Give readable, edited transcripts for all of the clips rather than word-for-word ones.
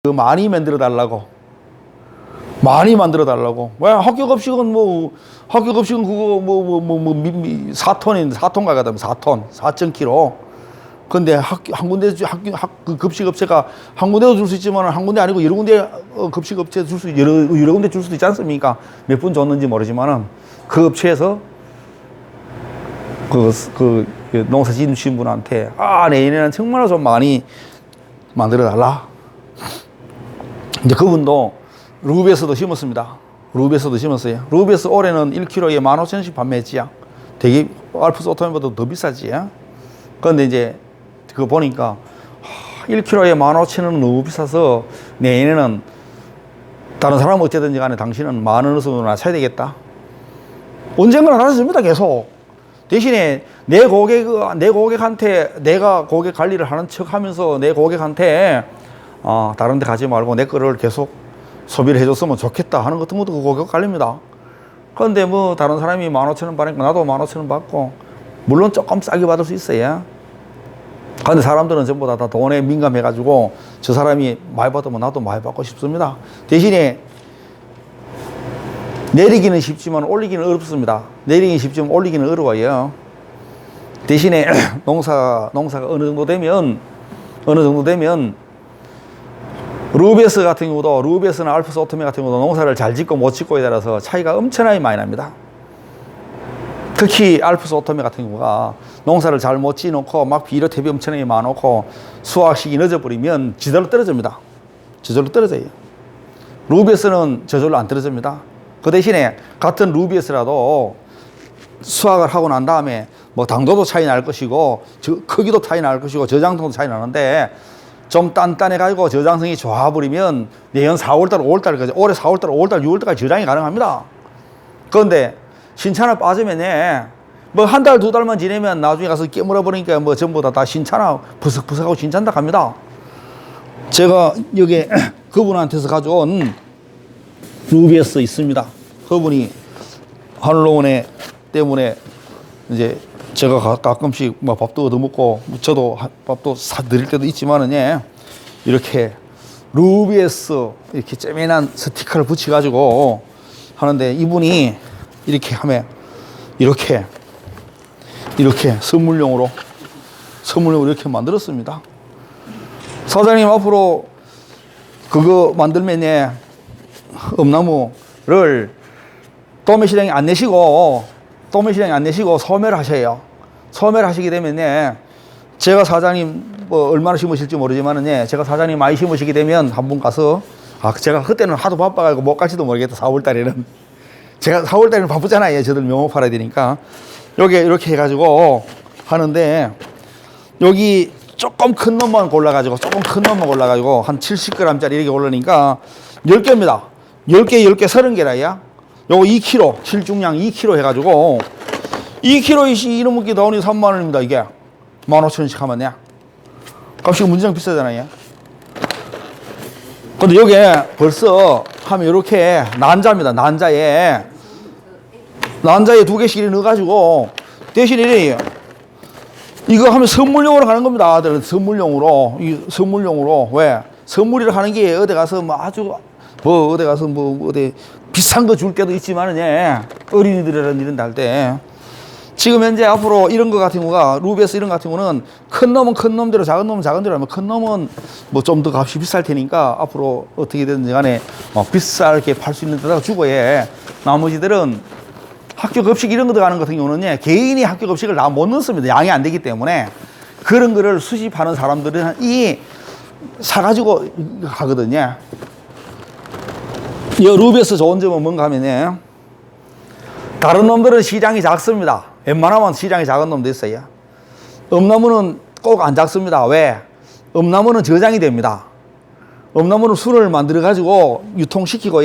많이 만들어 달라고. 많이 만들어 달라고. 왜 학교급식은 그거 4톤인데 4톤 가거든. 4톤 4.0kg. 근데 한 군데 그 급식 업체가 한 군데도 줄 수 있지만 한 군데 아니고 여러 군데 급식 업체 여러 군데 줄 수도 있지 않습니까? 몇 분 줬는지 모르지만은 그 업체에서 그 농사 지으신 분한테 내년에는 정말 좀 많이 만들어 달라. 이제 그분도 루비에서도 심었습니다. 루비에서도 심었어요. 루비에서 올해는 1kg에 15,000원씩 판매했지야. 되게 알프스 오토맨보다 더 비싸지. 그런데 이제 그거 보니까 1kg에 15,000원은 너무 비싸서 내년에는 다른 사람은 어쨌든지 간에 당신은 10,000원 정도 낮춰야 되겠다. 언젠가는 낮아집니다. 계속. 대신에 내 고객한테 내가 고객 관리를 하는 척 하면서 내 고객한테 다른 데 가지 말고 내 거를 계속 소비를 해줬으면 좋겠다 하는 것도 그 고객 관리입니다. 그런데 뭐 다른 사람이 15,000원 받으니까 나도 15,000원 받고, 물론 조금 싸게 받을 수 있어요. 그런데 사람들은 전부 다 돈에 민감해가지고 저 사람이 많이 받으면 나도 많이 받고 싶습니다. 대신에 내리기는 쉽지만 올리기는 어렵습니다. 내리기는 쉽지만 올리기는 어려워요. 대신에 농사가 어느 정도 되면 루비에스 같은 경우도, 루비에스나 알프스 오토메 같은 경우도 농사를 잘 짓고 못 짓고에 따라서 차이가 엄청나게 많이 납니다. 특히 알프스 오토메 같은 경우가 농사를 잘 못 지어놓고 막 비료 대비 엄청나게 많아놓고 수확식이 늦어버리면 저절로 떨어집니다. 저절로 떨어져요. 루비에스는 저절로 안 떨어집니다. 그 대신에 같은 루비에스라도 수확을 하고 난 다음에 뭐 당도도 차이 날 것이고 크기도 차이 날 것이고 저장성도 차이 나는데, 좀 단단해가지고 저장성이 좋아버리면 내년 4월달, 5월달까지, 올해 4월달, 5월달, 6월달까지 저장이 가능합니다. 그런데 신차나 빠지면 뭐 한 달, 두 달만 지내면 나중에 가서 깨물어 버리니까 뭐 전부 다 신차나 부석부석하고 신차다 갑니다. 제가 여기 그분한테서 가져온 루비에스 있습니다. 그분이 하늘농원에 때문에 이제 제가 가끔씩 뭐 밥도 얻어먹고, 저도 밥도 사드릴 때도 있지만은 이렇게 루비에스 이렇게 쩌매난 스티커를 붙여가지고 하는데, 이분이 이렇게 하면 이렇게 선물용으로 이렇게 만들었습니다. 사장님 앞으로 그거 만들면 엄나무를 도매시장에 안 내시고 소매를 하셔요. 소매를 하시게 되면 제가 사장님 뭐 얼마나 심으실지 모르지만은 제가 사장님 많이 심으시게 되면 한 분 가서, 제가 그때는 하도 바빠가지고 못 갈지도 모르겠다. 4월달에는 제가 4월달에는 바쁘잖아요. 저들 묘목 팔아야 되니까. 여기 이렇게 해가지고 하는데, 여기 조금 큰 놈만 골라가지고 한 70g짜리 이렇게 올라니까 10개입니다. 10개 30개라야. 요거 2kg, 실중량 2kg 해가지고 2kg 이놈의 돈이 30,000원입니다. 이게 15,000원씩 하면 값이 문제는 비싸잖아요. 근데 요게 벌써 하면 이렇게 난자입니다. 난자에 2개씩 넣어가지고, 대신에 이래요. 이거 하면 선물용으로 가는 겁니다. 아들은 선물용으로. 왜? 선물이라 하는 게 어디 가서 어디 비싼 거 줄 때도 있지만은 어린이들이라는 이런 데 할 때, 지금 현재 앞으로 이런 거 같은 경우가, 루비에스 이런 거 같은 경우는 큰 놈은 큰 놈대로, 작은 놈은 작은 대로 하면, 큰 놈은 뭐 좀 더 값이 비쌀 테니까 앞으로 어떻게 되든지 간에 비싸게 팔 수 있는 데다가 주고, 나머지들은 학교 급식 이런 거 들어가는 같은 경우는 개인이 학교 급식을 다 못 넣습니다. 양이 안 되기 때문에. 그런 거를 수집하는 사람들은 사가지고 하거든요. 이 루비에스 좋은 점은 뭔가 하면 다른 놈들은 시장이 작습니다. 웬만하면 시장이 작은 놈도 있어요. 엄나무는 꼭 안 작습니다. 왜? 엄나무는 저장이 됩니다. 엄나무는 술을 만들어 가지고 유통시키고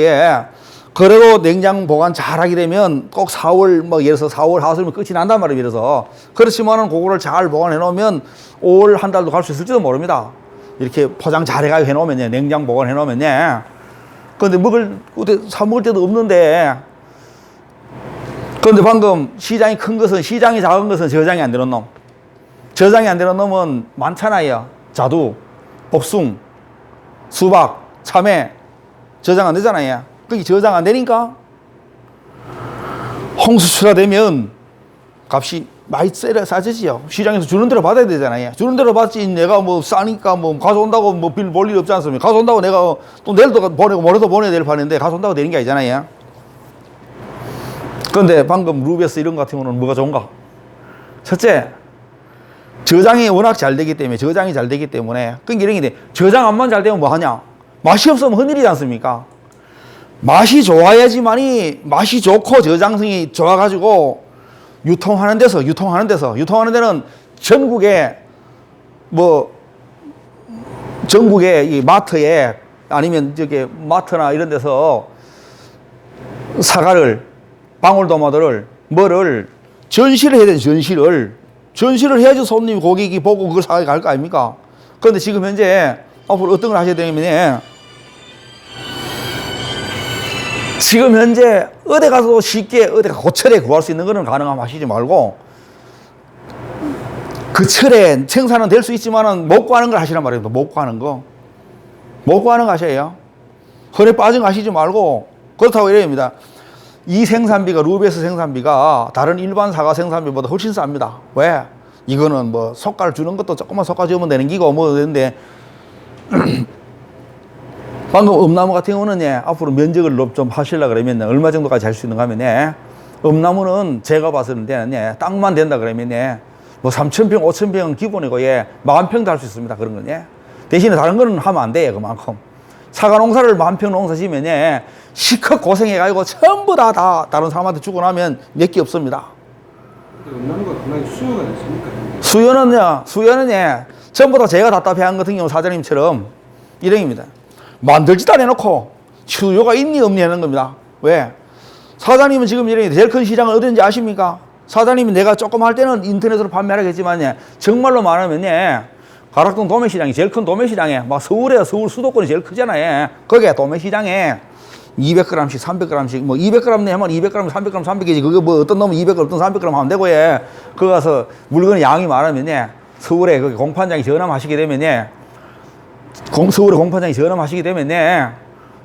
그래도 냉장 보관 잘 하게 되면 꼭 4월, 예를 들어서 4월 하수면 끝이 난단 말이에요. 그래서 그렇지만은 그거를 잘 보관해 놓으면 5월 한 달도 갈 수 있을지도 모릅니다. 이렇게 포장 잘 해가지고 해놓으면, 냉장 보관해 놓으면. 그런데 사 먹을 때도 없는데, 그런데 방금 시장이 큰 것은, 시장이 작은 것은 저장이 안 되는 놈. 저장이 안 되는 놈은 많잖아요. 자두, 복숭, 수박, 참외 저장 안 되잖아요. 그게 저장 안 되니까 홍수철화 되면 값이 많이 싸지지요. 시장에서 주는 대로 받아야 되잖아요. 주는 대로 받지 내가 뭐 싸니까 뭐 가져온다고 뭐 빌 볼 일 없지 않습니까? 가져온다고 내가 또 내일도 보내고 모레도 보내야 될 판인데 가져온다고 되는 게 아니잖아요. 그런데 방금 루베스 이런 거 같은 경우는 뭐가 좋은가? 첫째, 저장이 워낙 잘 되기 때문에 저장이 잘 되기 때문에 그러니까 이런 게 저장 안만 잘 되면 뭐 하냐? 맛이 없으면 흔일이지 않습니까? 맛이 좋아야지만이 맛이 좋고 저장성이 좋아가지고 유통하는 데는 전국에 뭐 전국에 이 마트에 아니면 저기 마트나 이런 데서 사과를 방울토마토를 뭐를 전시를 해야 돼. 전시를 해야지 손님이 고객이 보고 그걸 사게 갈 거 아닙니까? 그런데 지금 현재 앞으로 어떤 걸 하셔야 되냐면 지금 현재 어디 가서 쉽게 어디 고철에 구할 수 있는 거는 가능하면 하시지 말고 그 철에 생산은 될 수 있지만은 못 구하는 걸 하시란 말입니다. 못 구하는 거 하셔요. 흔해 빠진 거 하시지 말고 그렇다고 이래입니다. 이 생산비가 루베스 생산비가 다른 일반 사과 생산비보다 훨씬 쌉니다. 왜? 이거는 뭐 속가를 주는 것도 조금만 속가 주면 되는 기고 뭐 되는데 방금 음나무 같은 경우는 앞으로 면적을 좀 하시려고 그러면 얼마 정도까지 할 수 있는가 하면 음나무는 제가 봤었는데 땅만 된다 그러면 뭐 3,000평, 5,000평 기본이고 10,000평도 할 수 있습니다. 그런 건 대신에 다른 거는 하면 안 돼요. 그만큼. 사과 농사를 10,000평 농사 지면 시컷 고생해가지고 전부 다 다른 사람한테 주고 나면 몇 개 없습니다. 음나무가 그만큼 수요가 있습니까? 수요는 전부 다 제가 답답해한 같은 경우 사장님처럼 일행입니다. 만들지도 안 해놓고 수요가 있니 없니 하는 겁니다. 왜? 사장님은 지금 이런 제일 큰 시장은 어딘지 아십니까? 사장님이 내가 조금 할 때는 인터넷으로 판매하겠지만 정말로 말하면 가락동 도매시장이 제일 큰 도매시장에 막 서울 수도권이 제일 크잖아요. 거기에 도매시장에 200g씩 300g씩 뭐 200g 내면 200g 300g 300g지 그거 뭐 어떤 놈은 200g 어떤 300g 하면 되고 거기 가서 물건의 양이 많으면 서울에 거기 공판장이 전함하시게 되면 서울에 공판장이 전함하시게 되면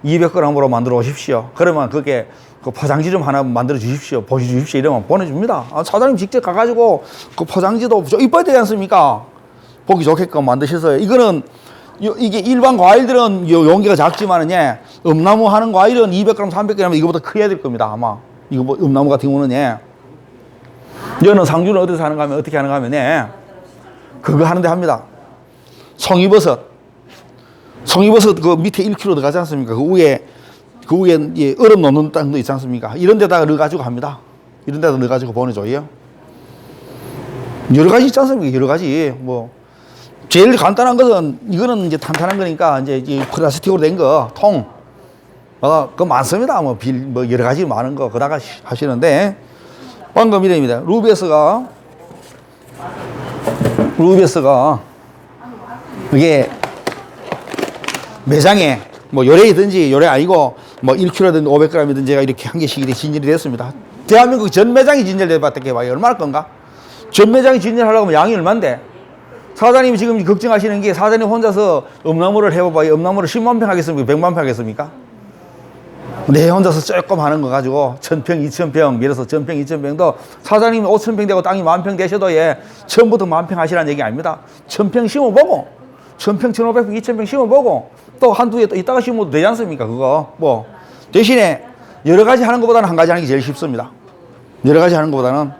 200g으로 만들어 오십시오. 그러면 그게 그 포장지 좀 하나 만들어 주십시오. 보여주십시오. 이러면 보내줍니다. 사장님 직접 가가지고 그 포장지도 이뻐야 되지 않습니까? 보기 좋게끔 만드셔서 이거는 이게 일반 과일들은 용기가 작지만은 음나무 하는 과일은 200g, 300g 이거보다 커야 될 겁니다. 아마 이거 뭐 음나무 같은 경우는 여는 상주는 어디서 하는가 하면 어떻게 하는가 하면 그거 하는데 합니다. 송이버섯 그 밑에 1kg 들어가지 않습니까? 그 위에 얼음 넣는 땅도 있지 않습니까? 이런 데다가 넣어가지고 합니다. 이런 데다 넣어가지고 보내줘요. 여러 가지 있지 않습니까? 여러 가지 뭐 제일 간단한 것은 이거는 이제 탄탄한 거니까 이제 플라스틱으로 된 거 통 그거 많습니다. 뭐 여러 가지 많은 거 그다가 하시는데 방금 이래입니다. 루베스가 이게 매장에 뭐 요래이든지 요래 아니고 뭐 1kg든 500g이든 제가 이렇게 한 개씩 이렇게 진열이 됐습니다. 대한민국 전 매장이 진열돼봤다게 봐요. 얼마나 건가? 전 매장이 진열하려고 하면 양이 얼만데? 사장님이 지금 걱정하시는 게 사장님 혼자서 음나무를 해봐봐요. 음나무를 10만 평 하겠습니까? 100만 평 하겠습니까? 내 혼자서 조금 하는 거 가지고 1,000평, 2,000평, 밀어서 1,000평, 2,000평도 사장님이 5,000평 되고 땅이 10,000평 되셔도 처음부터 10,000평 하시라는 얘기 아닙니다. 1,000평 심어보고 1,000평, 1,500평, 2,000평 심어보고 또 한두 해 또 이따가 심어도 되지 않습니까? 그거 뭐 대신에 여러 가지 하는 것보다는 한 가지 하는 게 제일 쉽습니다. 여러 가지 하는 것보다는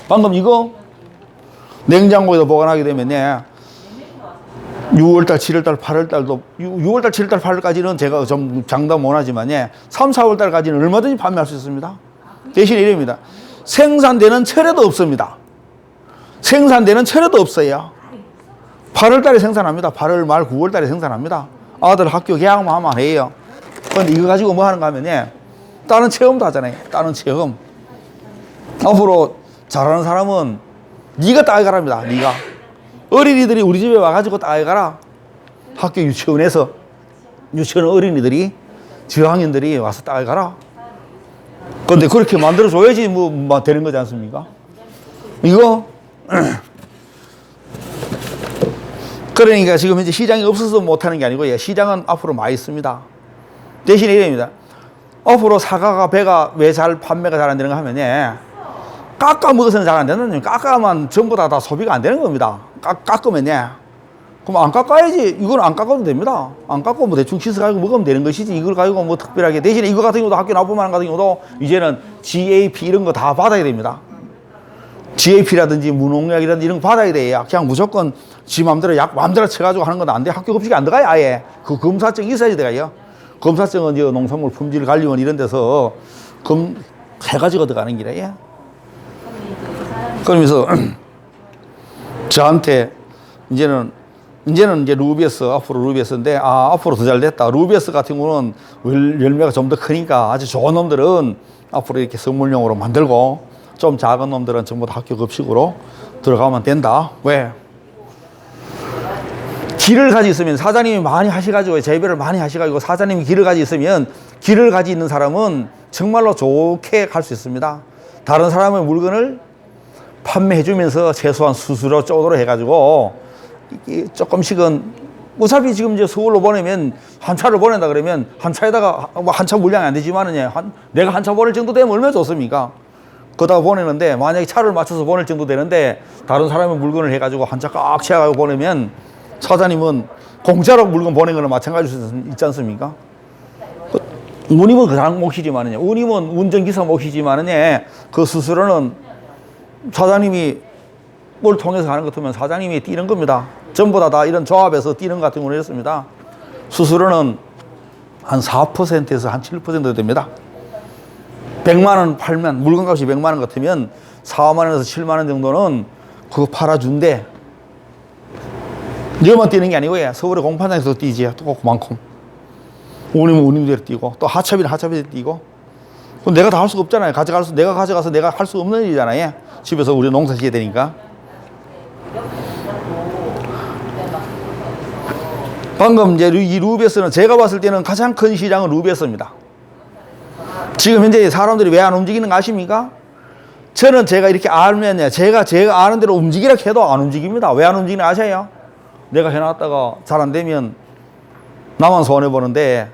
방금 이거 냉장고에다 보관하게 되면 6월달, 7월달, 8월달도 6월달, 7월달, 8월까지는 제가 좀 장담 못하지만 3, 4월달까지는 얼마든지 판매할 수 있습니다. 대신 이럽니다. 생산되는 철에도 없습니다. 생산되는 철에도 없어요. 8월달에 생산합니다. 8월 말 9월달에 생산합니다. 아들 학교 개학만 하면 해요. 그런데 이거 가지고 뭐 하는가 하면 다른 체험도 하잖아요. 다른 체험. 앞으로 잘하는 사람은 네가 따라가랍니다. 네가. 어린이들이 우리 집에 와가지고 따라가라. 학교 유치원 어린이들이 저학년들이 와서 따라가라. 그런데 그렇게 만들어줘야지 뭐 되는 거지 않습니까? 이거 그러니까 지금 현재 시장이 없어서 못하는 게 아니고, 시장은 앞으로 많이 있습니다. 대신에 이래입니다. 앞으로 사과가, 배가 왜 잘 판매가 잘 안 되는가 하면, 깎아 먹어서는 잘 안 되는, 깎아만 전부 다 소비가 안 되는 겁니다. 깎으면, 그럼 안 깎아야지. 이건 안 깎아도 됩니다. 안 깎고 뭐 대충 씻어 가지고 먹으면 되는 것이지. 이걸 가지고 뭐 특별하게. 대신에 이거 같은 경우도 학교 납품하는 같은 경우도 이제는 GAP 이런 거 다 받아야 됩니다. GAP라든지 무농약이라든지 이런 거 받아야 돼요. 그냥 무조건 지 맘대로 약 맘대로 쳐가지고 하는 건 안 돼. 학교 급식이 안 들어가요, 아예. 그 검사증이 있어야지 들어가요. 검사증은 이제 농산물 품질 관리원 이런 데서 해가지고 들어가는 길이에요. 그러면서 저한테 이제는 이제 루비에스, 앞으로 루비에스인데, 앞으로 더 잘 됐다. 루비에스 같은 경우는 열매가 좀 더 크니까 아주 좋은 놈들은 앞으로 이렇게 선물용으로 만들고, 좀 작은 놈들은 전부 다 학교 급식으로 들어가면 된다. 왜? 길을 가지고 있으면, 사장님이 많이 하셔가지고, 재배를 많이 하셔가지고, 사장님이 길을 가지고 있으면, 길을 가지고 있는 사람은 정말로 좋게 갈 수 있습니다. 다른 사람의 물건을 판매해주면서 최소한 수수료 쪼도록 해가지고, 조금씩은, 어차피 지금 이제 서울로 보내면, 한 차를 보낸다 그러면, 한 차에다가, 한 차 물량이 안 되지만은, 내가 한 차 보낼 정도 되면 얼마나 좋습니까? 그러다가 보내는데, 만약에 차를 맞춰서 보낼 정도 되는데, 다른 사람의 물건을 해가지고 한 차 꽉 채워가지고 보내면, 사장님은 공짜로 물건 보낸 거는 마찬가지일 수 있지 않습니까? 운임은 그냥 몫이지만은요, 운임은 운전기사 몫이지만은, 그 수수료는 사장님이 뭘 통해서 가는 것 같으면 사장님이 뛰는 겁니다. 전부 다 이런 조합에서 뛰는 것 같은 경우는 이렇습니다. 수수료는 한 4%에서 한 7% 됩니다. 100만 원 팔면, 물건값이 100만 원 같으면 4만 원에서 7만 원 정도는 그거 팔아준대. 이것만 뛰는 게 아니고, 서울의 공판장에서 뛰지. 또 그만큼. 운임은 운임대로 뛰고, 또 하차비는 하차비대로 뛰고. 그럼 내가 다 할 수가 없잖아요. 내가 가져가서 내가 할 수 없는 일이잖아요. 집에서 우리 농사 지어야 되니까. 방금 이제 이 루비에스는 제가 봤을 때는 가장 큰 시장은 루비에스입니다. 지금 현재 사람들이 왜 안 움직이는 거 아십니까? 저는 제가 이렇게 알면요, 제가 아는 대로 움직이라 해도 안 움직입니다. 왜 안 움직이는 아세요? 내가 해놨다가 잘 안 되면 나만 손해보는데,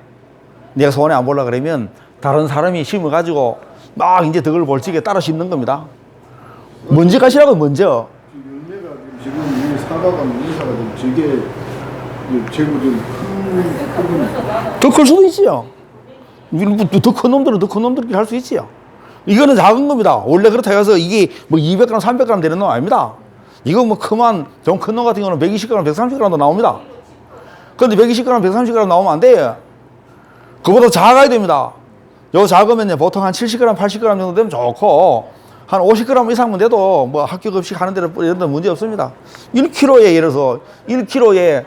내가 손해 안 보려고 그러면 다른 사람이 심어가지고 막 이제 덕을 볼지게 따라 심는 겁니다. 먼저 가시라고, 먼저. 열매가 지금 이 사과가 문사가 좀 저게 제고 좀 큰. 더 클 수도 있지요. 더 큰 놈들은 더 큰 놈들끼리 할 수 있지요. 이거는 작은 겁니다. 원래 그렇다 해서 이게 뭐 200g, 300g 되는 놈 아닙니다. 이거 뭐 좀 큰 놈 같은 경우는 120g, 130g도 나옵니다. 그런데 120g, 130g 나오면 안 돼요. 그보다 작아야 됩니다. 요 작으면 보통 한 70g, 80g 정도 되면 좋고, 한 50g 이상만 돼도 뭐 학교 급식 하는 데는 이런 데 문제 없습니다. 1kg에, 예를 들어서 1kg에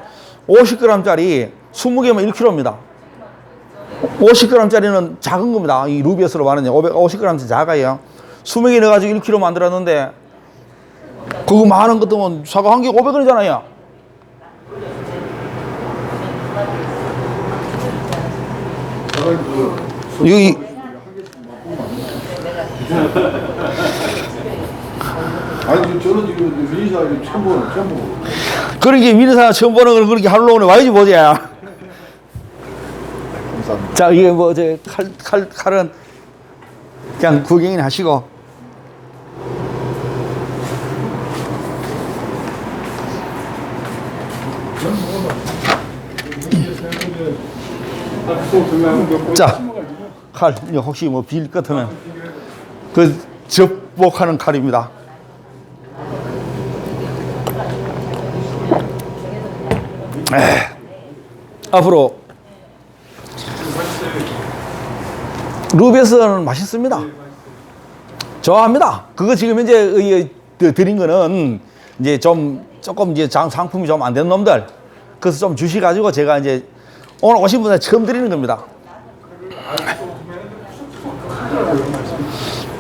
50g짜리 20개면 1kg입니다. 50g짜리는 작은 겁니다. 이 루비에스로 말하는 50g짜리 작아요. 20개 넣어가지고 1kg 만들었는데, 그거 많은 것도 사과 한 개 500원이잖아요. 여기 아니 저는 지금 미니사 처음 보고. 그렇게 미니사 처음 보는 걸 그렇게 하려고 그래. 와야지 보자. 감사합니다. 자, 이게 뭐 칼은 그냥 구경이나 하시고. 자, 칼, 혹시 뭐 빌 같으면 그 접목하는 칼입니다. 앞으로 루비에스는 맛있습니다. 좋아합니다. 그거 지금 현재 드린 거는 이제 조금 이제 상품이 좀 안 되는 놈들, 그래서 좀 주시가지고 제가 이제 오늘 오신 분들 처음 드리는 겁니다.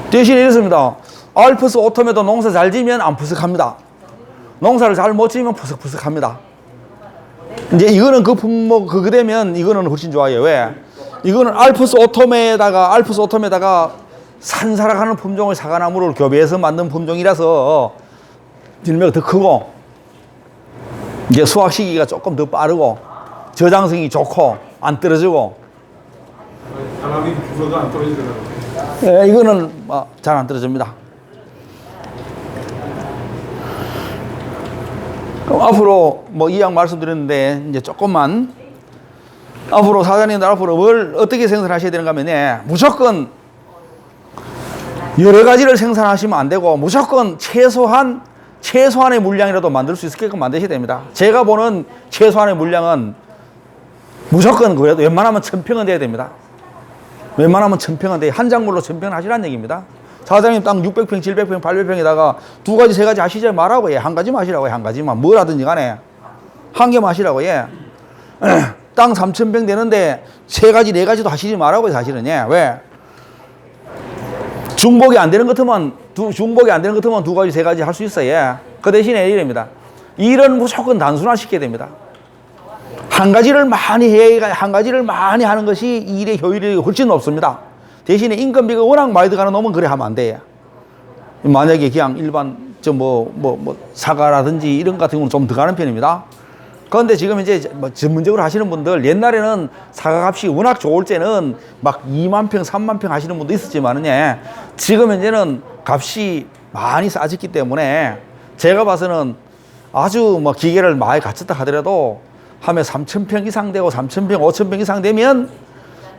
대신에 이렇습니다. 알프스 오토매도 농사 잘 지면 안 푸석합니다. 농사를 잘 못 지면 푸석푸석합니다. 이제 이거는 그 품목 그거 되면 이거는 훨씬 좋아요. 왜? 이거는 알프스 오토메다가 산사락하는 품종의 사과나무를 교배해서 만든 품종이라서 열매가 더 크고, 이제 수확 시기가 조금 더 빠르고 저장성이 좋고 안 떨어지고. 사람이 주워도 안 떨어지더라고요. 예, 이거는 잘 안 떨어집니다. 그럼 앞으로 이왕 말씀드렸는데 이제 조금만 앞으로 사장님들 앞으로 뭘 어떻게 생산하셔야 되는가 하면 무조건 여러 가지를 생산하시면 안 되고 무조건 최소한의 물량이라도 만들 수 있게끔 만드셔야 됩니다. 제가 보는 최소한의 물량은 무조건 그래도 웬만하면 1000평은 돼야 됩니다. 웬만하면 1000평은 돼야 한 작물로 1000평 하시라는 얘기입니다. 사장님 땅 600평, 700평, 800평에다가 2가지, 3가지 하시지 말라고 한 가지만 하시라고 한 가지만. 뭘 하든지 간에 한 개만 하시라고 땅 3000평 되는데 3가지, 4가지도 하시지 말라고 사실은 왜? 중복이 안 되는 것 같으면 2가지, 3가지 할 수 있어요. 그 대신에 이랍니다. 일은 무조건 단순화 시켜야 됩니다. 한 가지를 많이 해야 한 가지를 많이 하는 것이 일의 효율이 훨씬 높습니다. 대신에 인건비가 워낙 많이 들어가는 놈은 그래 하면 안 돼요. 만약에 그냥 일반 사과라든지 이런 같은 경우는 좀 들어가는 편입니다. 그런데 지금 이제 전문적으로 하시는 분들 옛날에는 사과 값이 워낙 좋을 때는 막 2만 평, 3만 평 하시는 분도 있었지만은 지금 현재는 값이 많이 싸졌기 때문에 제가 봐서는 아주 기계를 많이 갖췄다 하더라도 하면 3,000평 이상 되고 3,000평, 5,000평 이상 되면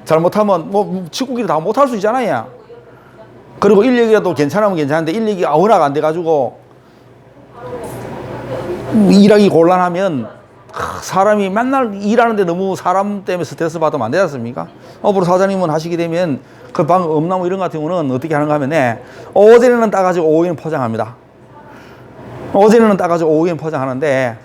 잘못하면 직구기를 다 못할 수 있잖아요. 그리고 인력이라도 괜찮으면 괜찮은데 인력이 워낙 안 돼가지고 일하기 곤란하면 사람이 맨날 일하는데 너무 사람 때문에 스트레스 받으면 안 되지 않습니까? 앞으로 사장님은 하시게 되면 그 방금 엄나무 이런 같은 경우는 어떻게 하는가 하면 오전에는 따가지고 오후에는 포장합니다. 오전에는 따가지고 오후에는 포장하는데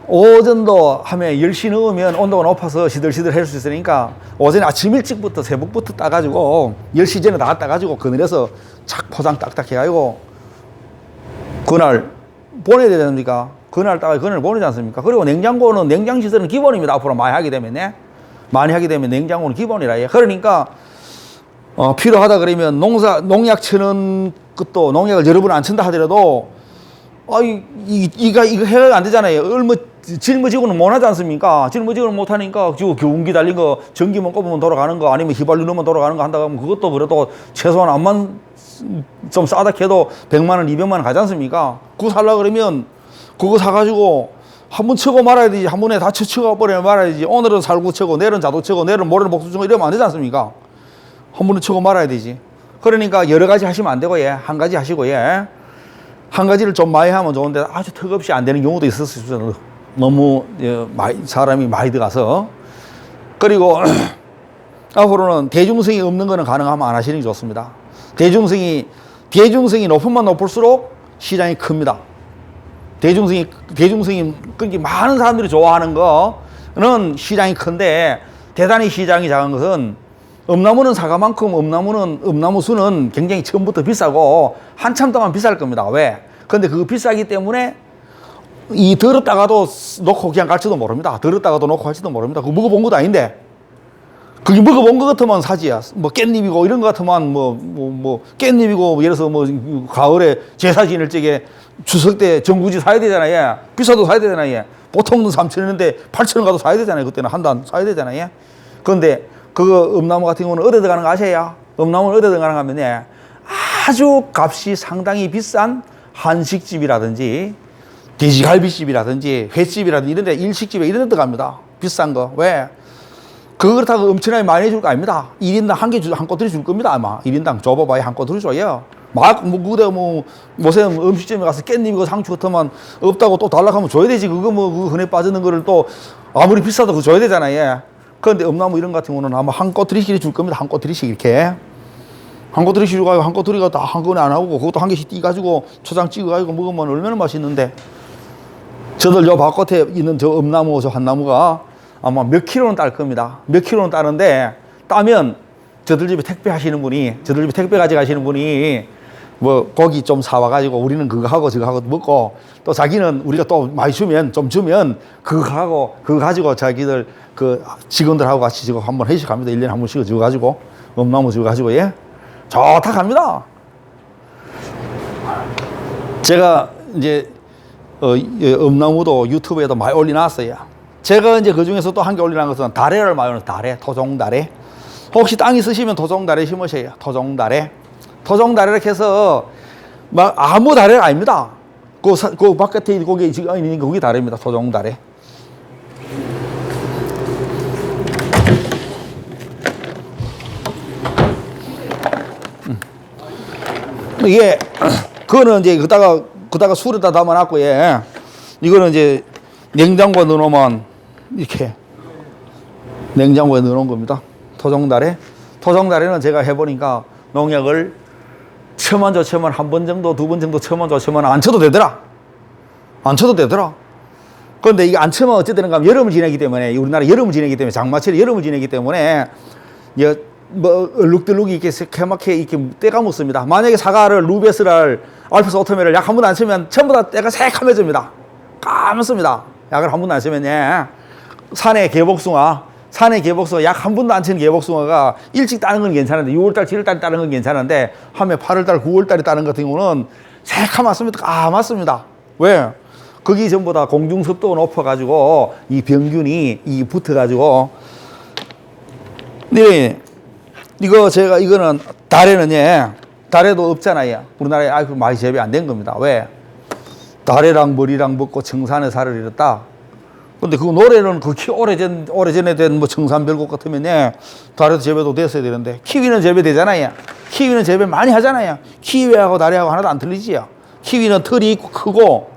오전도 하면 10시 넘으면 온도가 높아서 시들시들 할 수 있으니까 오전에 아침 일찍부터 새벽부터 따가지고 10시 전에 다 따가지고 그늘에서 착 포장 딱딱 해가지고 그날 보내야 되지 않습니까? 그날 따가 그날 보내지 않습니까? 그리고 냉장고는 냉장시설은 기본입니다. 앞으로 많이 하게 되면 냉장고는 기본이라 해. 그러니까 필요하다 그러면 농약 치는 것도 농약을 여러 번 안 친다 하더라도 이거 해가 안 되잖아요. 짊어지고는 못 하지 않습니까? 짊어지고는 못 하니까 교운기 달린 거 전기만 꼽으면 돌아가는 거 아니면 휘발유 넣으면 돌아가는 거 한다고 하면 그것도 그래도 최소한 암만 좀 싸다 해도 100만 원, 200만 원 가지 않습니까? 그거 살라 그러면 그거 사가지고 한 번 치고 말아야 되지. 한 번에 다 치고 버리면 말아야지. 오늘은 살구 치고 내일은 자도 치고 내일은 모레는 목수 치고 이러면 안 되지 않습니까? 한 번에 치고 말아야 되지. 그러니까 여러 가지 하시면 안 되고 한 가지 하시고 한 가지를 좀 많이 하면 좋은데 아주 턱없이 안 되는 경우도 있을 수 있어요. 너무 사람이 많이 들어가서. 그리고 앞으로는 대중성이 없는 거는 가능하면 안 하시는 게 좋습니다. 대중성이 높으면 높을수록 시장이 큽니다. 대중성이 그렇게 많은 사람들이 좋아하는 거는 시장이 큰데 대단히 시장이 작은 것은 엄나무는 사과만큼 엄나무 수는 굉장히 처음부터 비싸고 한참 동안 비쌀 겁니다. 왜? 근데 그거 비싸기 때문에 이 더럽다가도 놓고 그냥 갈지도 모릅니다. 더럽다가도 놓고 갈지도 모릅니다. 그거 먹어본 것도 아닌데. 그게 먹어본 것 같으면 사지야. 깻잎이고 이런 것 같으면 깻잎이고 예를 들어서 가을에 제사 지낼 적에 추석 때 전구지 사야 되잖아요. 비싸도 사야 되잖아요. 보통은 3,000원인데 8,000원 가도 사야 되잖아요. 그때는 한 단 사야 되잖아요. 그런데 그거 엄나무 같은 경우는 어디 들어가는 거 아세요? 엄나무는 어디 들어가는 거 하면 아주 값이 상당히 비싼 한식집이라든지 돼지갈비집이라든지 횟집이라든지 이런 데 일식집에 이런 데 들어갑니다. 비싼 거. 왜? 그렇다고 엄청나게 많이 해줄 거 아닙니다. 1인당 한 꼬투리 줄 겁니다. 아마 1인당 줘봐봐야 한 꼬투리 줘요. 요새 음식점에 가서 깻잎이고 상추 같으면 없다고 또 달라고 하면 줘야 되지. 그거 그 흔해 빠지는 거를 또 아무리 비싸도 그거 줘야 되잖아요. 그런데 엄나무 이런 같은 경우는 아마 한 꼬투리씩 줄 겁니다. 한 꼬투리씩 이렇게. 한 꼬투리씩 주고 한 꼬투리가 다 한꺼번에 안 하고 그것도 한 개씩 띄가지고 초장 찍어가지고 먹으면 얼마나 맛있는데. 저들 저 바깥에 있는 저 엄나무 저 한 나무가 아마 몇 킬로는 딸 겁니다. 몇 킬로는 따는데 따면 저들 집에 택배 가져가시는 분이 고기 좀 사와가지고 우리는 그거 하고 저거 하고 먹고 또 자기는 우리가 또 많이 주면 그거 하고 그거 가지고 자기들 그 직원들하고 같이 지금 한번 회식합니다. 1년에 한 번씩 지어가지고 엄나무 지어가지고 좋다 갑니다. 제가 이제 엄나무도 유튜브에도 많이 올려놨어요. 제가 이제 그 중에서 또 한 개 올려놓은 것은 다래를 많이 올려놨어요. 다래, 토종다래. 혹시 땅 있으시면 토종다래 심으세요. 토종다래. 토종다래 이렇게 해서 막 아무 다래가 아닙니다. 그 바깥에 거기 지금 있는 거기 다래입니다. 토종다래. 이게 그거는 이제 그다가 술에다 담아놨고, 예. 이거는 이제 냉장고에 넣어놓으면 이렇게 냉장고에 넣어놓은 겁니다. 토종다래. 토종다래는 제가 해보니까 농약을 쳐만 줘 한 번 정도, 두 번 정도 쳐만 줘 안 쳐도 되더라. 안 쳐도 되더라. 그런데 이게 안 쳐면 어찌 되는가 하면 여름을 지내기 때문에, 우리나라 여름을 지내기 때문에, 장마철에 여름을 지내기 때문에 뭐 얼룩덜룩이 이렇게 개막해 이렇게 때가 묻습니다. 만약에 사과를 루베스를 알프스 오토메를 약 한 번 안 치면 전부 다 때가 새카매집니다. 까맣습니다. 약을 한 번도 안 치면, 예. 산의 개복숭아 약 한 번도 안 치는 개복숭아가 일찍 따는 건 괜찮은데 6월달 7월달 따는 건 괜찮은데 한해 8월달 9월달에 따는 같은 경우는 새카맣습니다. 까맣습니다. 왜? 거기 전부 다 공중습도가 높아가지고 이 병균이 이 붙어가지고. 네. 이거는 다래는, 예. 다래도 없잖아요. 우리나라에 아이고 많이 재배 안 된 겁니다. 왜? 다래랑 머리랑 먹고 청산의 살을 잃었다. 근데 그 노래는 그렇게 오래전에 된 뭐 청산별곡 같으면, 예. 다래도 재배도 됐어야 되는데, 키위는 재배되잖아요. 키위는 재배 많이 하잖아요. 키위하고 다래하고 하나도 안 틀리지요. 키위는 털이 있고 크고,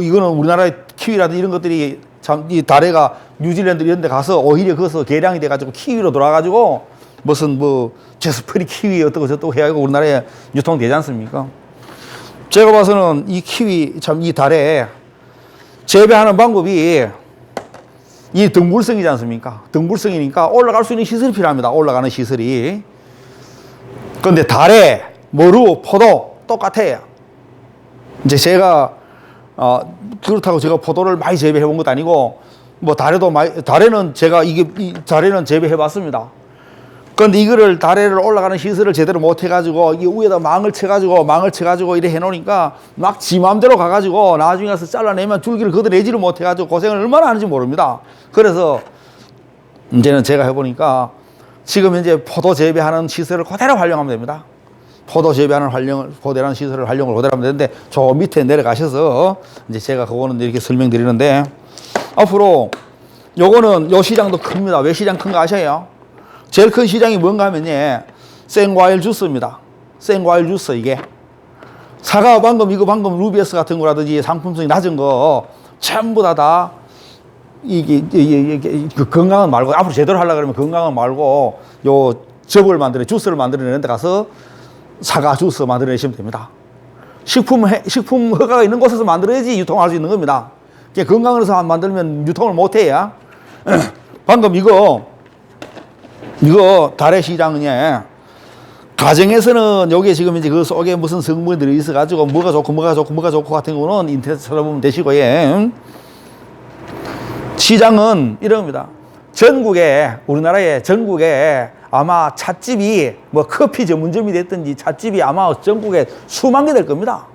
이거는 우리나라의 키위라든지 이런 것들이 참, 이 다래가 뉴질랜드 이런 데 가서 오히려 거기서 개량이 돼가지고 키위로 돌아가지고 무슨 뭐 제스퍼리 키위 어떠고 저떠고 해가지고 우리나라에 유통되지 않습니까? 제가 봐서는 이 키위 참 이 다래 재배하는 방법이 이 등불성이지 않습니까? 등불성이니까 올라갈 수 있는 시설이 필요합니다. 올라가는 시설이. 그런데 다래, 머루, 포도 똑같아요. 이제 제가 그렇다고 제가 포도를 많이 재배해 본 것도 아니고 뭐 다래는 제가 다래는 재배해 봤습니다. 그런데 이거를 다래를 올라가는 시설을 제대로 못 해가지고 이 위에다 망을 쳐가지고 이래 해놓으니까 막 지 맘대로 가가지고 나중에 가서 잘라내면 줄기를 걷어내지를 못해가지고 고생을 얼마나 하는지 모릅니다. 그래서 이제는 제가 해보니까 지금 이제 포도 재배하는 시설을 그대로 활용하면 됩니다. 포도 재배하는 포도라는 시설을 활용을 그대로 하면 되는데 저 밑에 내려가셔서 이제 제가 그거는 이렇게 설명드리는데 앞으로 요거는 요 시장도 큽니다. 왜 시장 큰 거 아셔요? 제일 큰 시장이 뭔가 하면, 예, 생과일 주스입니다. 생과일 주스, 이게. 사과 방금 루비에스 같은 거라든지 상품성이 낮은 거 전부 다 이게 그 건강은 말고 앞으로 제대로 하려고 그러면 건강은 말고 요 주스를 만들어내는 데 가서 사과 주스 만들어내시면 됩니다. 식품 허가가 있는 곳에서 만들어야지 유통할 수 있는 겁니다. 건강을 해서 만들면 유통을 못 해요. 방금 이거 다래 시장은, 예. 가정에서는 여기에 지금 이제 그 속에 무슨 성분이 들어있어가지고 뭐가 좋고 같은 거는 인터넷 찾아보면 되시고, 예. 시장은 이런 겁니다. 우리나라의 전국에 아마 찻집이 뭐 커피 전문점이 됐든지 찻집이 아마 전국에 수만 개 될 겁니다.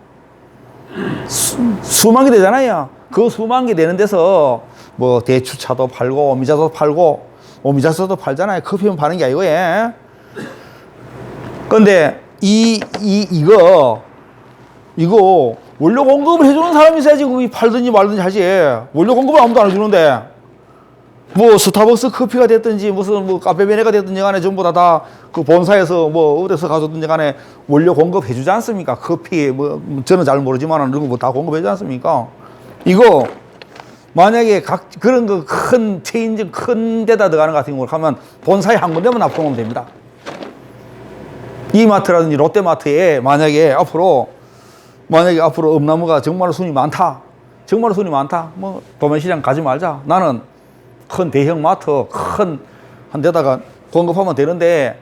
수만 개 되잖아요. 그 수만 개 되는 데서 뭐 대추차도 팔고 오미자차도 팔잖아요. 커피만 파는 게 아니고, 예. 근데 이거 원료 공급을 해주는 사람이 있어야지 그게 팔든지 말든지 하지. 원료 공급을 아무도 안 해주는데 뭐 스타벅스 커피가 됐든지 무슨 뭐 카페베네가 됐든지 간에 전부 다 그 본사에서 뭐 어디서 가져든지 간에 원료 공급해 주지 않습니까? 커피 뭐 저는 잘 모르지만 이런 거 뭐 다 공급해 주지 않습니까? 이거 만약에 그런 거 큰 체인점 큰 데다 들어가는 것 같은 경우를 하면 본사에 한 군데만 납품하면 됩니다. 이마트라든지 롯데마트에 만약에 앞으로 엄나무가 정말 손이 많다. 뭐 도매시장 가지 말자. 나는 큰 대형 마트 큰 한 데다가 공급하면 되는데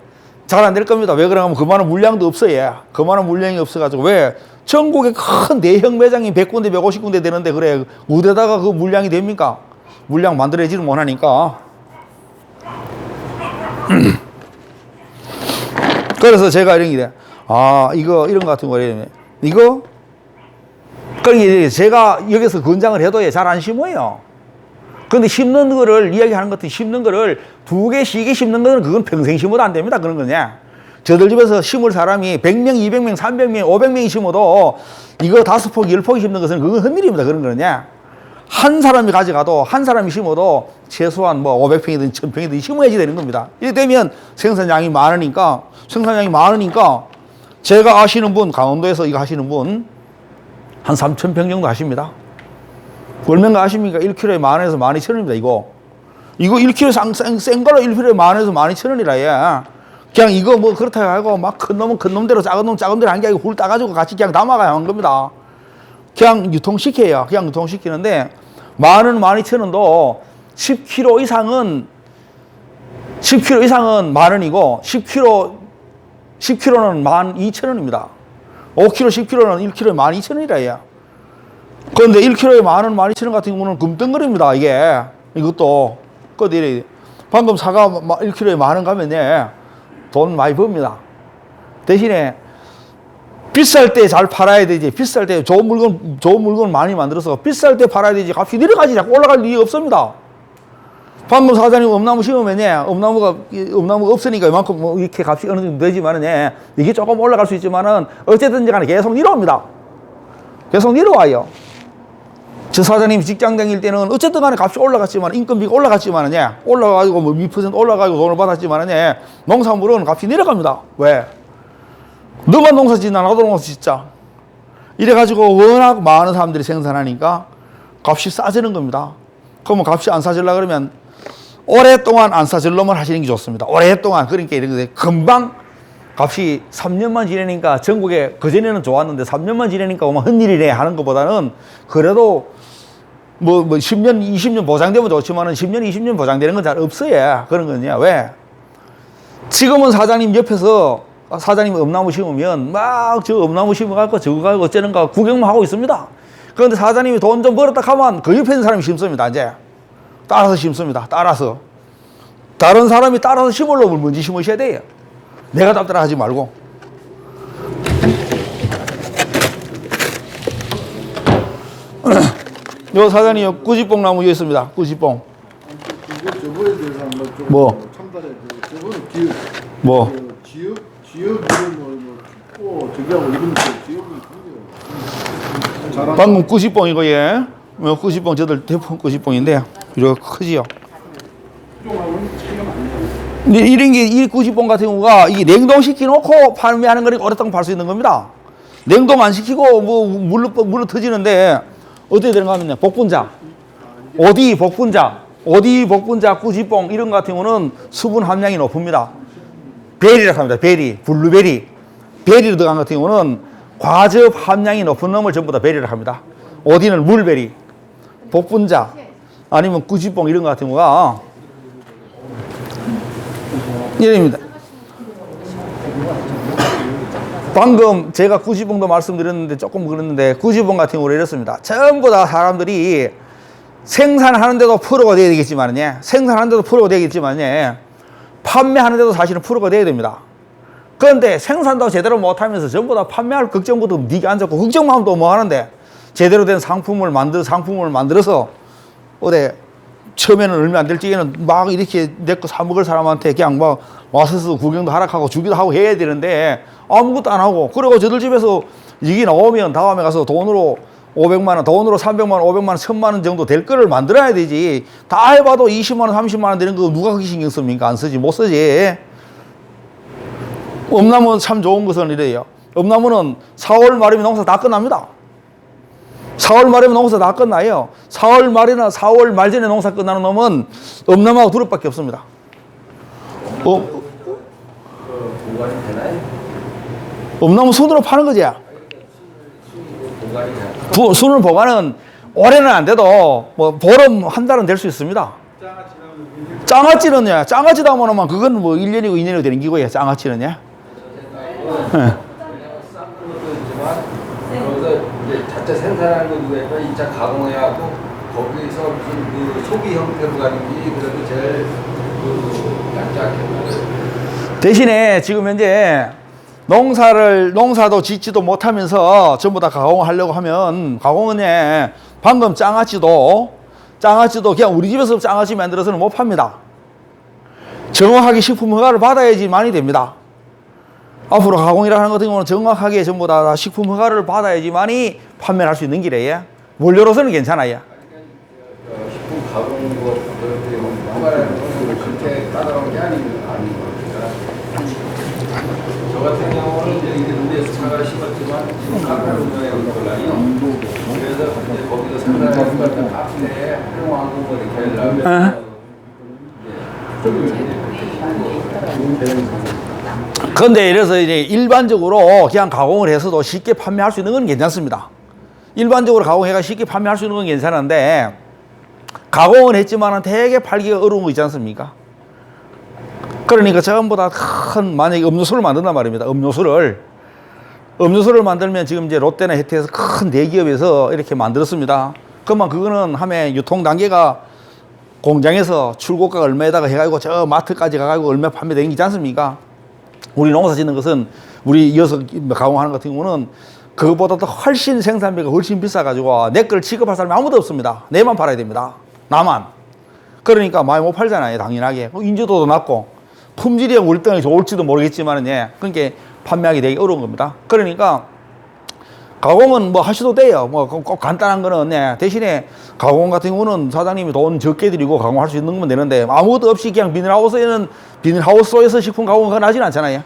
잘 안 될 겁니다. 왜 그러냐면 그만한 물량도 없어요. 그만한 물량이 없어가지고. 왜? 전국에 큰 대형 매장이 100군데 150군데 되는데 그래 어디다가 그 물량이 됩니까? 물량 만들어지를 못하니까. 그래서 제가 이런 게 이런 거 같은 거 이거 그러니까 제가 여기서 권장을 해도 잘 안 심어요. 근데 심는 거를 이야기하는 것도 심는 거를 2개, 3개 심는 거는 그건 평생 심어도 안 됩니다. 그런 거냐. 저들 집에서 심을 사람이 100명, 200명, 300명, 500명이 심어도 이거 5포기, 10포기 심는 것은 그건 헛일입니다. 그런 거냐. 한 사람이 가져가도 한 사람이 심어도 최소한 뭐 500평이든 1000평이든 심어야지 되는 겁니다. 이렇게 되면 생산량이 많으니까 제가 아시는 분, 강원도에서 이거 하시는 분 한 3000평 정도 하십니다. 얼마인가 아십니까? 1kg에 10,000원에서 12,000원입니다. 이거 1kg 센 거로 1kg에 10,000원에서 12,000원이라 예. 그냥 이거 뭐 그렇다고 하고 막 큰 놈은 큰 놈대로 작은 놈 작은 대로 한 게 아니고 훌 따가지고 같이 그냥 담아가야 하는 겁니다. 그냥 유통시켜요. 그냥 유통시키는데 10,000원, 12,000원도 10kg 이상은 10,000원이고 10kg는 12,000원입니다. 5kg, 10kg는 1kg에 12,000원이라 예. 그런데 1kg에 10,000원, 12,000원 같은 경우는 금덩거립니다. 이것도 그들이 방금 사과 1kg에 10,000원 가면 예. 돈 많이 법니다. 대신에 비쌀 때 잘 팔아야 되지. 비쌀 때 좋은 물건 많이 만들어서 비쌀 때 팔아야 되지. 값이 내려가지 자꾸 올라갈 일이 없습니다. 방금 사장님 엄나무 심으면 예, 엄나무가 없으니까 이만큼 뭐 이렇게 값이 어느 정도 되지만은 예, 이게 조금 올라갈 수 있지만은 어쨌든지 간에 계속 내려옵니다. 계속 내려와요. 저 사장님이 직장 다닐 때는 어쨌든 간에 값이 올라갔지만 인건비가 올라갔지만은 예, 올라가지고 뭐 몇 퍼센트 올라가지고 돈을 받았지만은 예, 농산물은 값이 내려갑니다. 왜? 너가 농사 짓나 나도 농사 짓자. 이래가지고 워낙 많은 사람들이 생산하니까 값이 싸지는 겁니다. 그러면 값이 안 싸질라 그러면 오랫동안 안 싸질 놈을 하시는 게 좋습니다. 오랫동안. 그러니까 이런 게 금방 값이 3년만 지내니까 전국에 그전에는 좋았는데 3년만 지내니까 뭐 헛일이네 하는 것보다는 그래도 뭐 10년, 20년 보장되면 좋지만은 10년, 20년 보장되는 건 잘 없어요. 그런 거냐. 왜? 지금은 사장님 옆에서 사장님이 엄나무 심으면 막 저 엄나무 심어갖고 저거 가지고 어쩌는가 구경만 하고 있습니다. 그런데 사장님이 돈 좀 벌었다 하면 그 옆에 있는 사람이 심습니다. 이제 따라서 심습니다. 따라서 다른 사람이 따라서 심을 놈을 먼저 심으셔야 돼요. 내가 따라 하지 말고. 요 사장님 꾸지뽕나무 여기 있습니다. 꾸지뽕. 저번에 대해서 한번 좀 뭐? 첨단해. 저번에 기업 뭐? 지역 이런 뭐 저기하고 이런 거 지역이 잘한. 방금 꾸지뽕이고 예. 꾸지뽕 저들 대포 꾸지뽕인데 이렇게 크지요. 근데 이런 게 이 꾸지뽕 같은 경우가 이게 냉동시켜 놓고 판매하는 거니까 오랫동안 팔 수 있는 겁니다. 냉동 안 시키고 뭐 물로 터지는데 어떻게 되는가 하면요. 복분자, 오디 복분자, 꾸지뽕 이런 거 같은 경우는 수분 함량이 높습니다. 베리라고 합니다. 베리, 블루베리. 베리로 들어간 같은 경우는 과즙 함량이 높은 놈을 전부 다 베리라고 합니다. 오디는 물베리, 복분자, 아니면 꾸지뽕 이런 거 같은 경우가 이랍니다. 방금 제가 꾸지뽕도 말씀드렸는데 조금 그랬는데 꾸지뽕 같은 경우는 이렇습니다. 전부 다 사람들이 생산하는데도 프로가 돼야 되겠지만 생산하는데도 프로가 되겠지만 판매하는데도 사실은 프로가 돼야 됩니다. 그런데 생산도 제대로 못하면서 전부 다 판매할 걱정부터 네가 안 잡고 걱정만 하면 또 뭐 하는데 제대로 된 상품을 만들어서 어디 처음에는 얼마 안 될 적에는 막 이렇게 내 거 사 먹을 사람한테 그냥 막 와서 구경도 하락하고 주기도 하고 해야 되는데 아무것도 안 하고 그리고 저들 집에서 이게 나오면 다음에 가서 돈으로 500만 원, 돈으로 300만 원, 500만 원, 1000만 원 정도 될 거를 만들어야 되지. 다 해봐도 20만 원, 30만 원 되는 거 누가 그렇게 신경 씁니까? 안 쓰지, 못 쓰지. 엄나무 참 좋은 것은 이래요. 엄나무는 4월 말이면 농사 다 끝납니다. 4월 말이면 농사 다 끝나요. 4월 말이나 4월 말 전에 농사 끝나는 놈은 엄나무하고 두릅밖에 없습니다. 엄나무 순으로 파는 거지. 순으로 보관은 올해는 안 돼도 뭐 보름 한 달은 될 수 있습니다. 장아찌는요. 장아찌다 하면 그건 뭐 1년이고 2년이고 되는 기고요. 장아찌는요. 거기서 이제 자체 생산하는 거 누가 2차 가공해갖고 거기서 무슨 그 소비 형태로 가는 게 그래도 제일 그 낫지 않겠나. 대신에 지금 현재 농사도 짓지도 못하면서 전부 다 가공하려고 하면 가공은 방금 장아찌도 그냥 우리 집에서 장아찌 만들어서는 못 팝니다. 정확하게 식품 허가를 받아야지만이 됩니다. 앞으로 가공이라 하는 같은 경우는 정확하게 전부 다 식품 허가를 받아야지만이 판매를 할 수 있는 길이에요. 원료로서는 괜찮아요. 식품 가공 뭐 허가라는 건 그렇게 따라온 게 아닌 거니까. 저 같은 경우는 이제 이게 차가 심었지만 지금 카페를 운영해 온 거라요. 그래서 이제 거기서 생산하는 걸 카페에 활용하고 뭐 이렇게 하려면 그런데 이래서 이제 일반적으로 그냥 가공을 해서도 쉽게 판매할 수 있는 건 괜찮습니다. 일반적으로 가공해가 쉽게 판매할 수 있는 건 괜찮은데 가공은 했지만은 되게 팔기가 어려운 거 있지 않습니까? 그러니까 전부 다 큰 만약에 음료수를 만든단 말입니다. 음료수를 만들면 지금 이제 롯데나 혜태에서 큰 대기업에서 이렇게 만들었습니다. 그러면 그거는 하면 유통 단계가 공장에서 출고가 얼마에다가 해가지고 저 마트까지 가가지고 얼마 판매되는 게 있지 않습니까? 우리 농사 짓는 것은 우리 이어서 가공하는 같은 경우는 그것보다도 훨씬 생산비가 훨씬 비싸가지고 내 걸 취급할 사람이 아무도 없습니다. 내만 팔아야 됩니다. 나만. 그러니까 많이 못 팔잖아요. 당연하게. 인지도도 낮고 품질이 월등하게 좋을지도 모르겠지만 그러니까 판매하기 되게 어려운 겁니다. 그러니까 가공은 뭐 하셔도 돼요. 뭐 꼭 간단한 거는 대신에 가공 같은 경우는 사장님이 돈 적게 들이고 가공할 수 있는 거면 되는데 아무것도 없이 그냥 비닐하우스에서 식품 가공은 하진 않잖아요.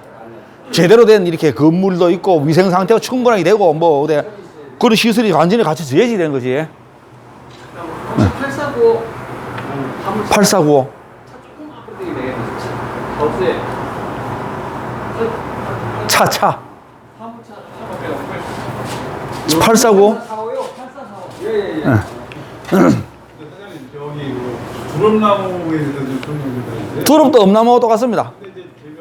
제대로 된 이렇게 건물도 있고 위생 상태가 충분하게 되고 뭐 그런 시설이 완전히 갖춰져야지 되는 거지. 849 849. 차 조금 앞으로 되겠네. 버스에 차. 사무차 차밖에 849. 845요. 8445. 예예예. 사장님 저기 그 두릅나무에 대해서 좀 설명해 드리세요. 두릅도 엄나무하고 똑같습니다. 근데 이제 제가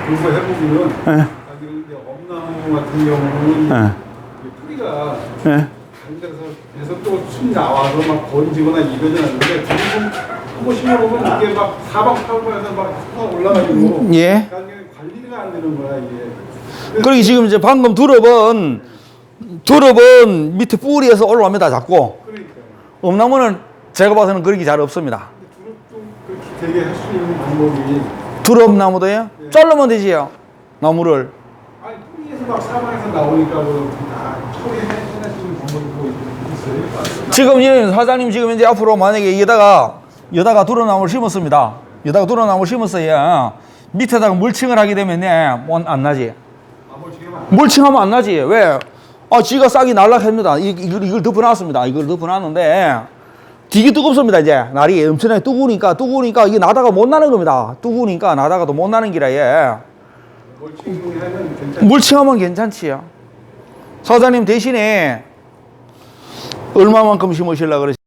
공부해보면 사실은 이제 엄나무 같은 경우는 뿌리가 다른 데서 계속 또순 나와서 막 번지거나 이러진 않는데 두릅은 한번 심어보면 이게 막 사방팔방에서 막 올라가지고 예. 관리가 안 되는 거야 이게. 그러기 지금 이제 방금 두릅은 밑에 뿌리에서 올라옵니다. 자꾸. 그러니까 엄나무는 제가 봐서는 그렇게 잘 없습니다. 두릅도 그렇게 되게 할 수 있는 방법이 두릅나무도요? 자르면 되지요. 나무를. 아니 뿌리에서 막 사방에서 나오니까 뭐다 처리해 수 있는 방법이 뭐 있어요? 지금 이 사장님 지금 이제 앞으로 만약에 여다가 두릅나무를 심었습니다. 여다가 두릅나무를 심었어요. 밑에다가 물칭을 하게 되면 안 나지. 물칭하면 안 나지. 왜? 지가 싹이 날락합니다. 이걸 덮어놨습니다. 이걸 덮어놨는데 되게 뜨겁습니다. 이제 날이 엄청나게 뜨거우니까 이게 나다가 못 나는 겁니다. 뜨거우니까 나다가도 못 나는 기라 물칭하면 괜찮지요. 사장님 대신에 얼마만큼 심으시려고 그러시?